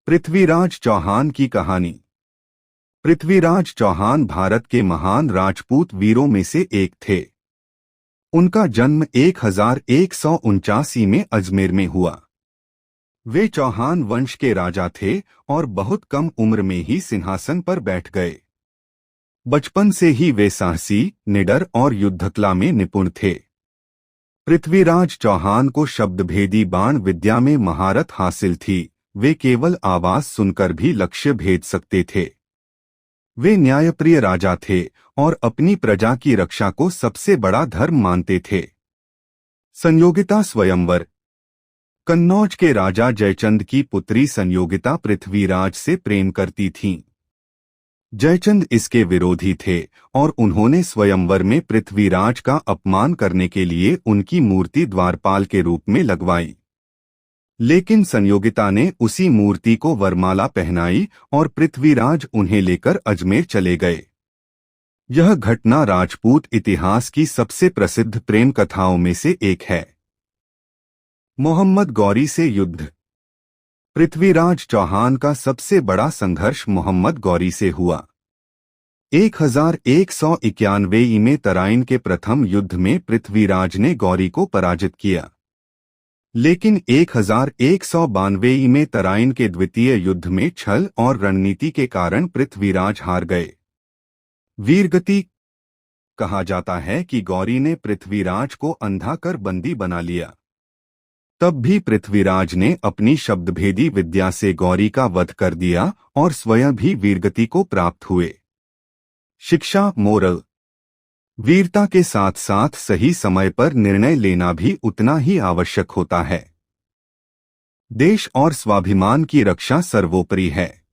पृथ्वीराज चौहान की कहानी। पृथ्वीराज चौहान भारत के महान राजपूत वीरों में से एक थे। उनका जन्म 1179 में अजमेर में हुआ। वे चौहान वंश के राजा थे और बहुत कम उम्र में ही सिंहासन पर बैठ गए। बचपन से ही वे साहसी, निडर और युद्धकला में निपुण थे। पृथ्वीराज चौहान को शब्दभेदी बाण विद्या में महारत हासिल थी। वे केवल आवाज सुनकर भी लक्ष्य भेद सकते थे। वे न्यायप्रिय राजा थे और अपनी प्रजा की रक्षा को सबसे बड़ा धर्म मानते थे। संयोगिता स्वयंवर। कन्नौज के राजा जयचंद की पुत्री संयोगिता पृथ्वीराज से प्रेम करती थीं। जयचंद इसके विरोधी थे और उन्होंने स्वयंवर में पृथ्वीराज का अपमान करने के लिए उनकी मूर्ति द्वारपाल के रूप में लगवाई। लेकिन संयोगिता ने उसी मूर्ति को वरमाला पहनाई और पृथ्वीराज उन्हें लेकर अजमेर चले गए। यह घटना राजपूत इतिहास की सबसे प्रसिद्ध प्रेम कथाओं में से एक है। मोहम्मद गौरी से युद्ध। पृथ्वीराज चौहान का सबसे बड़ा संघर्ष मोहम्मद गौरी से हुआ। 1191 में तराइन के प्रथम युद्ध में पृथ्वीराज ने गौरी को पराजित किया। लेकिन 1192 में तराइन के द्वितीय युद्ध में छल और रणनीति के कारण पृथ्वीराज हार गए। वीरगति। कहा जाता है कि गौरी ने पृथ्वीराज को अंधा कर बंदी बना लिया। तब भी पृथ्वीराज ने अपनी शब्दभेदी विद्या से गौरी का वध कर दिया और स्वयं भी वीरगति को प्राप्त हुए। शिक्षा मोरल। वीरता के साथ साथ सही समय पर निर्णय लेना भी उतना ही आवश्यक होता है। देश और स्वाभिमान की रक्षा सर्वोपरि है।